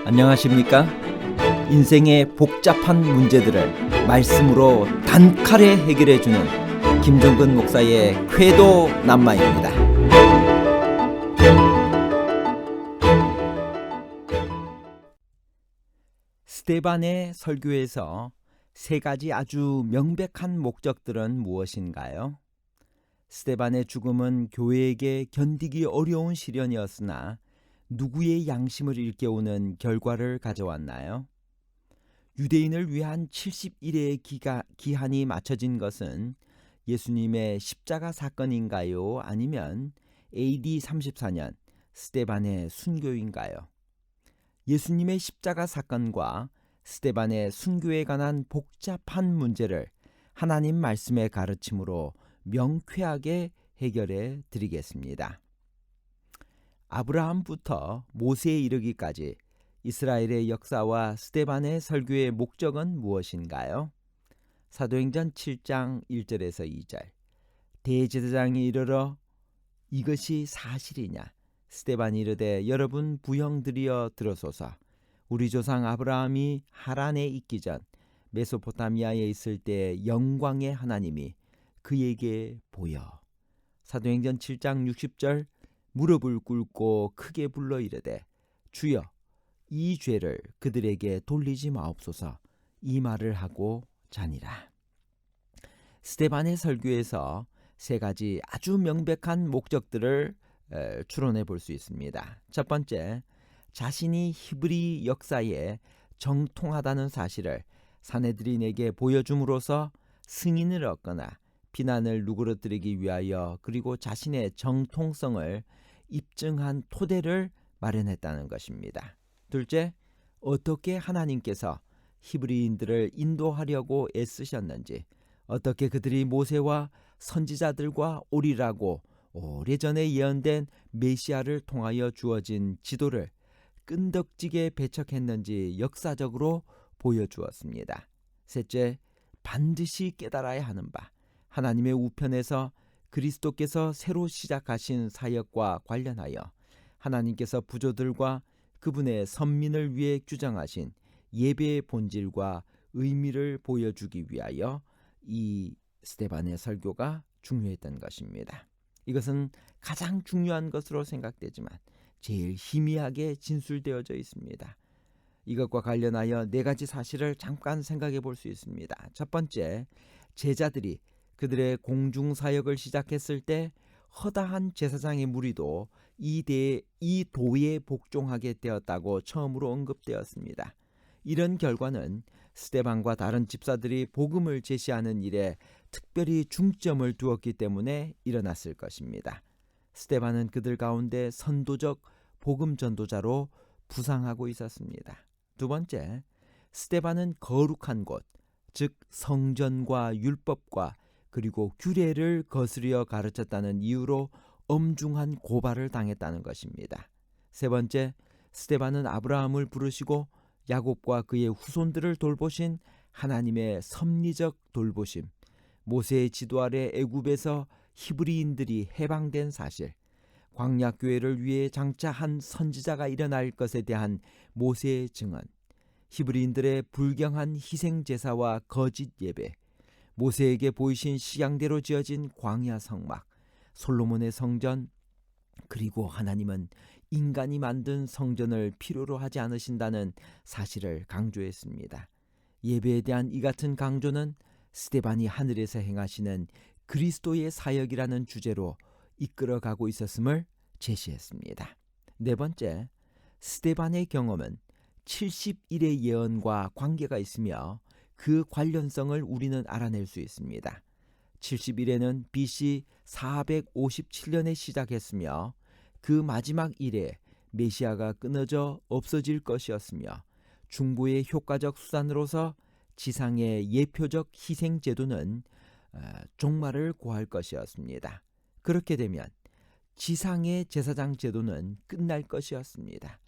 안녕하십니까? 인생의 복잡한 문제들을 말씀으로 단칼에 해결해주는 김종근 목사의 쾌도 남마입니다. 스데반의 설교에서 세 가지 아주 명백한 목적들은 무엇인가요? 스데반의 죽음은 교회에게 견디기 어려운 시련이었으나 누구의 양심을 일깨우는 결과를 가져왔나요? 유대인을 위한 70일의 기한이 맞춰진 것은 예수님의 십자가 사건인가요? 아니면 AD 34년 스데반의 순교인가요? 예수님의 십자가 사건과 스데반의 순교에 관한 복잡한 문제를 하나님 말씀의 가르침으로 명쾌하게 해결해 드리겠습니다. 아브라함부터 모세에 이르기까지 이스라엘의 역사와 스데반의 설교의 목적은 무엇인가요? 사도행전 7장 1절에서 2절. 대제사장이 이르러 이것이 사실이냐? 스데반이 이르되 여러분 부형들이여 들으소서. 우리 조상 아브라함이 하란에 있기 전 메소포타미아에 있을 때 영광의 하나님이 그에게 보여. 사도행전 7장 60절. 무릎을 꿇고 크게 불러 이르되 주여 이 죄를 그들에게 돌리지 마옵소서. 이 말을 하고 자니라. 스데반의 설교에서 세 가지 아주 명백한 목적들을 추론해 볼 수 있습니다. 첫 번째, 자신이 히브리 역사에 정통하다는 사실을 사내들인에게 보여줌으로써 승인을 얻거나 비난을 누그러뜨리기 위하여 그리고 자신의 정통성을 입증한 토대를 마련했다는 것입니다. 둘째, 어떻게 하나님께서 히브리인들을 인도하려고 애쓰셨는지, 어떻게 그들이 모세와 선지자들과 오리라고 오래전에 예언된 메시아를 통하여 주어진 지도를 끈덕지게 배척했는지 역사적으로 보여주었습니다. 셋째, 반드시 깨달아야 하는 바, 하나님의 우편에서 그리스도께서 새로 시작하신 사역과 관련하여 하나님께서 부조들과 그분의 선민을 위해 규정하신 예배의 본질과 의미를 보여주기 위하여 이 스데반의 설교가 중요했던 것입니다. 이것은 가장 중요한 것으로 생각되지만 제일 희미하게 진술되어져 있습니다. 이것과 관련하여 네 가지 사실을 잠깐 생각해 볼 수 있습니다. 첫 번째, 제자들이 그들의 공중사역을 시작했을 때 허다한 제사장의 무리도 이 도에 복종하게 되었다고 처음으로 언급되었습니다. 이런 결과는 스데반과 다른 집사들이 복음을 제시하는 일에 특별히 중점을 두었기 때문에 일어났을 것입니다. 스데반은 그들 가운데 선도적 복음 전도자로 부상하고 있었습니다. 두 번째, 스데반은 거룩한 곳, 즉 성전과 율법과 그리고 규례를 거스려 가르쳤다는 이유로 엄중한 고발을 당했다는 것입니다. 세 번째, 스데반은 아브라함을 부르시고 야곱과 그의 후손들을 돌보신 하나님의 섭리적 돌보심, 모세의 지도 아래 애굽에서 히브리인들이 해방된 사실, 광야교회를 위해 장차 한 선지자가 일어날 것에 대한 모세의 증언, 히브리인들의 불경한 희생제사와 거짓 예배, 모세에게 보이신 시향대로 지어진 광야 성막, 솔로몬의 성전, 그리고 하나님은 인간이 만든 성전을 필요로 하지 않으신다는 사실을 강조했습니다. 예배에 대한 이 같은 강조는 스데반이 하늘에서 행하시는 그리스도의 사역이라는 주제로 이끌어가고 있었음을 제시했습니다. 네 번째, 스데반의 경험은 70일의 예언과 관계가 있으며 그 관련성을 우리는 알아낼 수 있습니다. 70일에는 BC 457년에 시작했으며 그 마지막 일에 메시아가 끊어져 없어질 것이었으며 중보의 효과적 수단으로서 지상의 예표적 희생 제도는 종말을 고할 것이었습니다. 그렇게 되면 지상의 제사장 제도는 끝날 것이었습니다.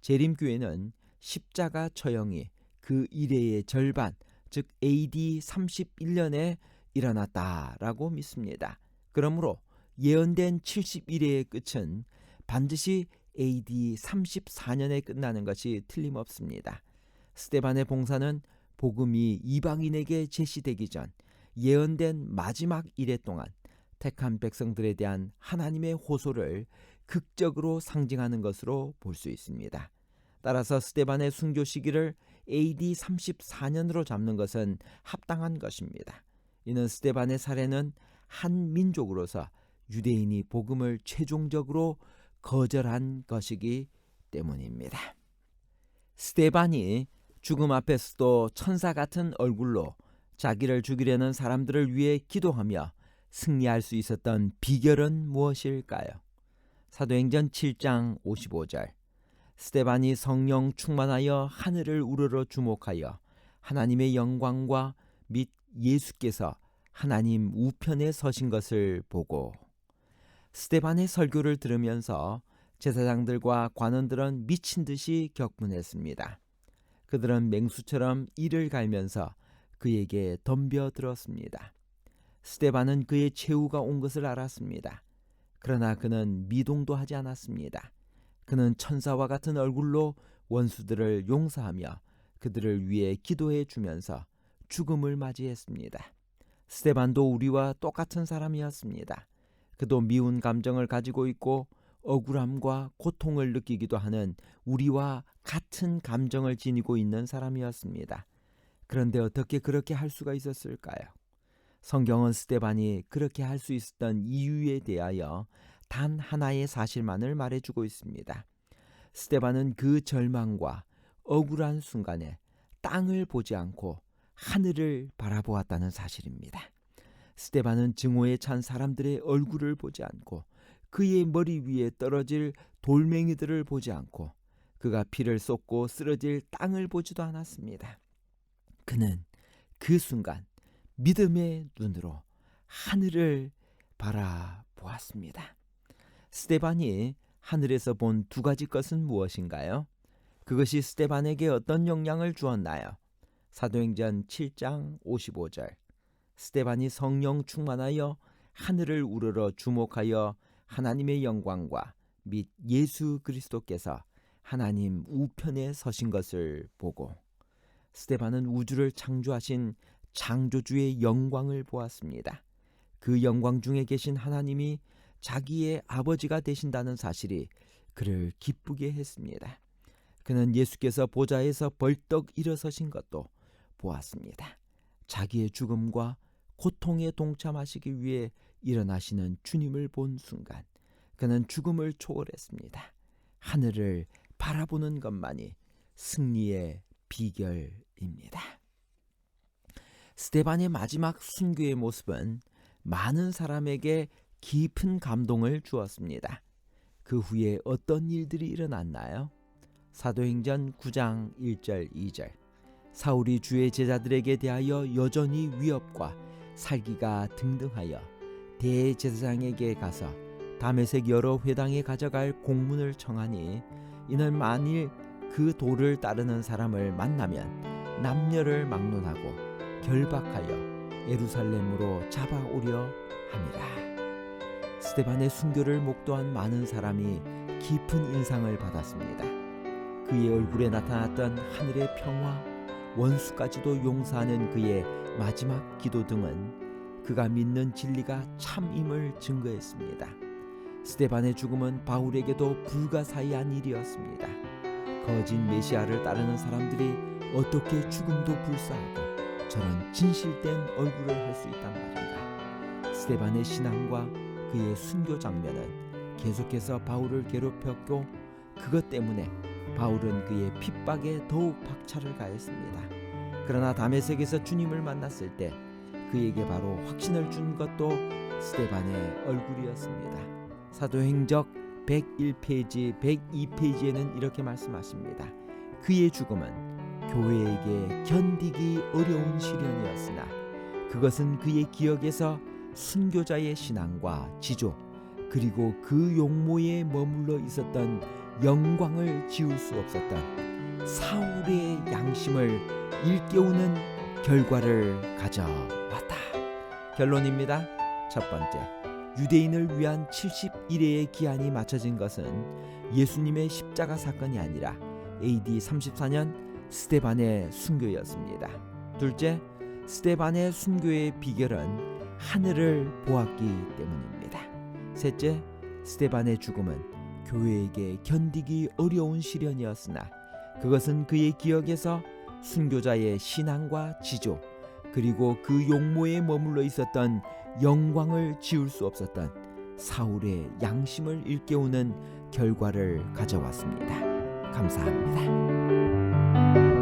재림교회는 십자가 처형이 그 이래의 절반, 즉 AD 31년에 일어났다라고 믿습니다. 그러므로 예언된 70일의 끝은 반드시 AD 34년에 끝나는 것이 틀림없습니다. 스데반의 봉사는 복음이 이방인에게 제시되기 전 예언된 마지막 이래 동안 택한 백성들에 대한 하나님의 호소를 극적으로 상징하는 것으로 볼 수 있습니다. 따라서 스데반의 순교 시기를 AD 34년으로 잡는 것은 합당한 것입니다. 이는 스데반의 사례는 한 민족으로서 유대인이 복음을 최종적으로 거절한 것이기 때문입니다. 스데반이 죽음 앞에서도 천사 같은 얼굴로 자기를 죽이려는 사람들을 위해 기도하며 승리할 수 있었던 비결은 무엇일까요? 사도행전 7장 55절. 스데반이 성령 충만하여 하늘을 우러러 주목하여 하나님의 영광과 및 예수께서 하나님 우편에 서신 것을 보고. 스데반의 설교를 들으면서 제사장들과 관원들은 미친 듯이 격분했습니다. 그들은 맹수처럼 이를 갈면서 그에게 덤벼들었습니다. 스데반은 그의 최후가 온 것을 알았습니다. 그러나 그는 미동도 하지 않았습니다. 그는 천사와 같은 얼굴로 원수들을 용서하며 그들을 위해 기도해 주면서 죽음을 맞이했습니다. 스데반도 우리와 똑같은 사람이었습니다. 그도 미운 감정을 가지고 있고 억울함과 고통을 느끼기도 하는 우리와 같은 감정을 지니고 있는 사람이었습니다. 그런데 어떻게 그렇게 할 수가 있었을까요? 성경은 스데반이 그렇게 할 수 있었던 이유에 대하여 단 하나의 사실만을 말해주고 있습니다. 스데반은 그 절망과 억울한 순간에 땅을 보지 않고 하늘을 바라보았다는 사실입니다. 스데반은 증오에 찬 사람들의 얼굴을 보지 않고 그의 머리 위에 떨어질 돌멩이들을 보지 않고 그가 피를 쏟고 쓰러질 땅을 보지도 않았습니다. 그는 그 순간 믿음의 눈으로 하늘을 바라보았습니다. 스데반이 하늘에서 본 두 가지 것은 무엇인가요? 그것이 스데반에게 어떤 영향을 주었나요? 사도행전 7장 55절. 스데반이 성령 충만하여 하늘을 우러러 주목하여 하나님의 영광과 및 예수 그리스도께서 하나님 우편에 서신 것을 보고. 스데반은 우주를 창조하신 창조주의 영광을 보았습니다. 그 영광 중에 계신 하나님이 자기의 아버지가 되신다는 사실이 그를 기쁘게 했습니다. 그는 예수께서 보좌에서 벌떡 일어서신 것도 보았습니다. 자기의 죽음과 고통에 동참하시기 위해 일어나시는 주님을 본 순간 그는 죽음을 초월했습니다. 하늘을 바라보는 것만이 승리의 비결입니다. 스데반의 마지막 순교의 모습은 많은 사람에게 깊은 감동을 주었습니다. 그 후에 어떤 일들이 일어났나요? 사도행전 9장 1절 2절. 사울이 주의 제자들에게 대하여 여전히 위협과 살기가 등등하여 대제사장에게 가서 다메섹 여러 회당에 가져갈 공문을 청하니 이는 만일 그 도를 따르는 사람을 만나면 남녀를 막론하고 결박하여 예루살렘으로 잡아오려 함이라. 스데반의 순교를 목도한 많은 사람이 깊은 인상을 받았습니다. 그의 얼굴에 나타났던 하늘의 평화, 원수까지도 용서하는 그의 마지막 기도 등은 그가 믿는 진리가 참임을 증거했습니다. 스데반의 죽음은 바울에게도 불가사의한 일이었습니다. 거짓 메시아를 따르는 사람들이 어떻게 죽음도 불사하고 저런 진실된 얼굴을 할 수 있단 말인가. 스데반의 신앙과 그의 순교 장면은 계속해서 바울을 괴롭혔고 그것 때문에 바울은 그의 핍박에 더욱 박차를 가했습니다. 그러나 다메섹에서 주님을 만났을 때 그에게 바로 확신을 준 것도 스데반의 얼굴이었습니다. 사도행적 101페이지, 102페이지에는 이렇게 말씀하십니다. 그의 죽음은 교회에게 견디기 어려운 시련이었으나 그것은 그의 기억에서 순교자의 신앙과 지조 그리고 그 용모에 머물러 있었던 영광을 지울 수 없었던 사울의 양심을 일깨우는 결과를 가져왔다. 결론입니다. 첫 번째, 유대인을 위한 71회의 기한이 맞춰진 것은 예수님의 십자가 사건이 아니라 AD 34년 스데반의 순교였습니다. 둘째, 스데반의 순교의 비결은 하늘을 보았기 때문입니다. 셋째, 스데반의 죽음은 교회에게 견디기 어려운 시련이었으나 그것은 그의 기억에서 순교자의 신앙과 지조, 그리고 그 용모에 머물러 있었던 영광을 지울 수 없었던 사울의 양심을 일깨우는 결과를 가져왔습니다. 감사합니다.